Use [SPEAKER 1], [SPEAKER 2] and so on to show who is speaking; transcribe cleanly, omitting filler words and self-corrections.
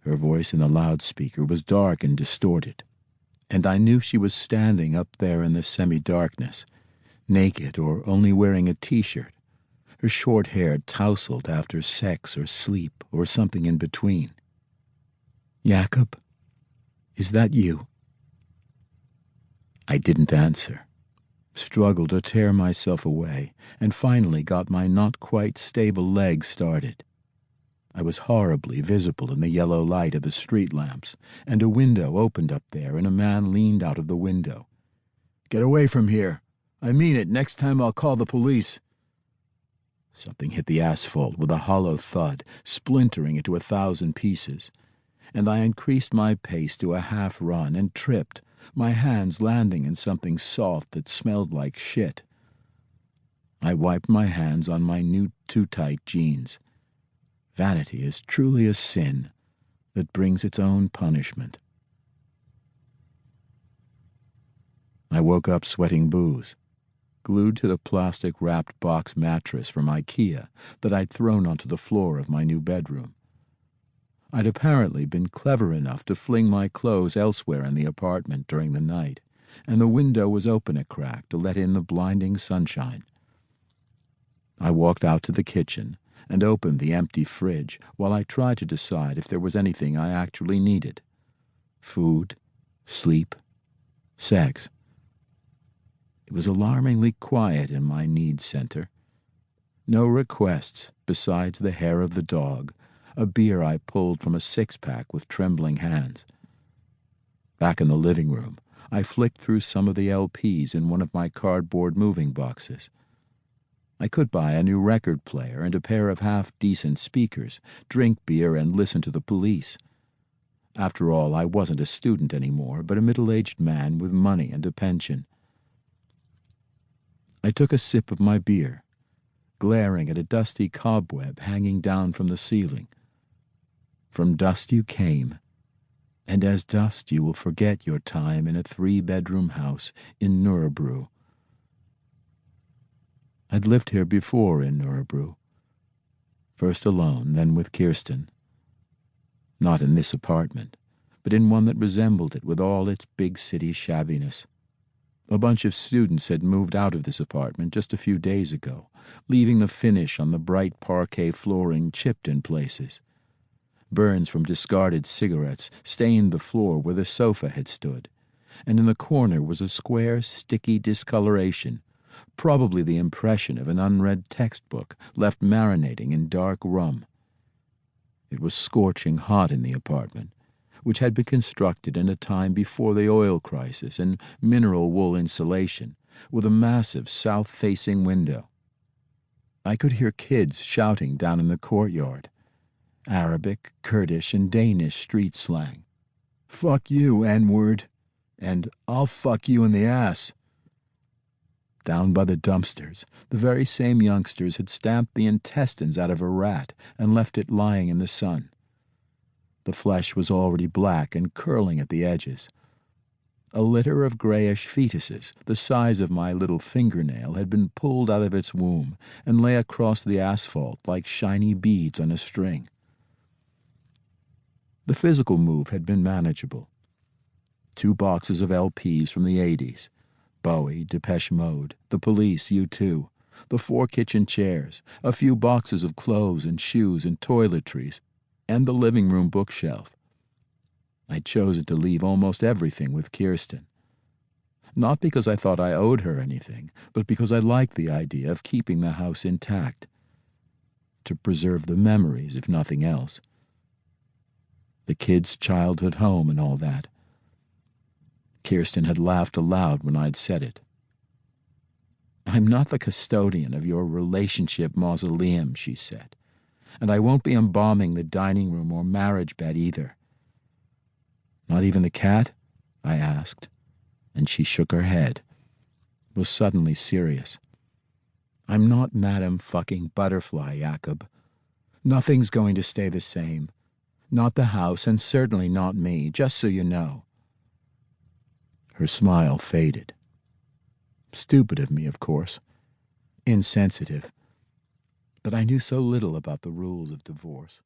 [SPEAKER 1] Her voice in the loudspeaker was dark and distorted, and I knew she was standing up there in the semi-darkness, naked or only wearing a t-shirt, her short hair tousled after sex or sleep or something in between. "Jakob, is that you?" I didn't answer, struggled to tear myself away, and finally got my not-quite-stable legs started. I was horribly visible in the yellow light of the street lamps, and a window opened up there and a man leaned out of the window. "Get away from here. I mean it. Next time I'll call the police." Something hit the asphalt with a hollow thud, splintering into 1,000 pieces, and I increased my pace to a half-run and tripped, my hands landing in something soft that smelled like shit. I wiped my hands on my new too-tight jeans. Vanity is truly a sin that brings its own punishment. I woke up sweating booze, glued to the plastic-wrapped box mattress from IKEA that I'd thrown onto the floor of my new bedroom. I'd apparently been clever enough to fling my clothes elsewhere in the apartment during the night, and the window was open a crack to let in the blinding sunshine. I walked out to the kitchen and opened the empty fridge while I tried to decide if there was anything I actually needed. Food, sleep, sex. It was alarmingly quiet in my needs center. No requests besides the hair of the dog, a beer I pulled from a six-pack with trembling hands. Back in the living room, I flicked through some of the LPs in one of my cardboard moving boxes. I could buy a new record player and a pair of half-decent speakers, drink beer, and listen to the police. After all, I wasn't a student anymore, but a middle-aged man with money and a pension. I took a sip of my beer, glaring at a dusty cobweb hanging down from the ceiling. From dust you came, and as dust you will forget your time in a 3-bedroom house in Nuremberg. I'd lived here before in Nuremberg, first alone, then with Kirsten. Not in this apartment, but in one that resembled it with all its big city shabbiness. A bunch of students had moved out of this apartment just a few days ago, leaving the finish on the bright parquet flooring chipped in places. Burns from discarded cigarettes stained the floor where the sofa had stood, and in the corner was a square, sticky discoloration, probably the impression of an unread textbook left marinating in dark rum. It was scorching hot in the apartment, which had been constructed in a time before the oil crisis and mineral wool insulation, with a massive south-facing window. I could hear kids shouting down in the courtyard, Arabic, Kurdish, and Danish street slang. "Fuck you, N-word," and "I'll fuck you in the ass." Down by the dumpsters, the very same youngsters had stamped the intestines out of a rat and left it lying in the sun. The flesh was already black and curling at the edges. A litter of grayish fetuses, the size of my little fingernail, had been pulled out of its womb and lay across the asphalt like shiny beads on a string. The physical move had been manageable. 2 boxes of LPs from the 80s, Bowie, Depeche Mode, The Police, U2, the 4 kitchen chairs, a few boxes of clothes and shoes and toiletries, and the living room bookshelf. I'd chosen to leave almost everything with Kirsten. Not because I thought I owed her anything, but because I liked the idea of keeping the house intact. To preserve the memories, if nothing else. The kids' childhood home and all that. Kirsten had laughed aloud when I'd said it. "I'm not the custodian of your relationship mausoleum," she said, "and I won't be embalming the dining room or marriage bed either." "Not even the cat?" I asked, and she shook her head, was suddenly serious. "I'm not Madame fucking Butterfly, Jakob. Nothing's going to stay the same. Not the house, and certainly not me, just so you know." Her smile faded. Stupid of me, of course. Insensitive. But I knew so little about the rules of divorce.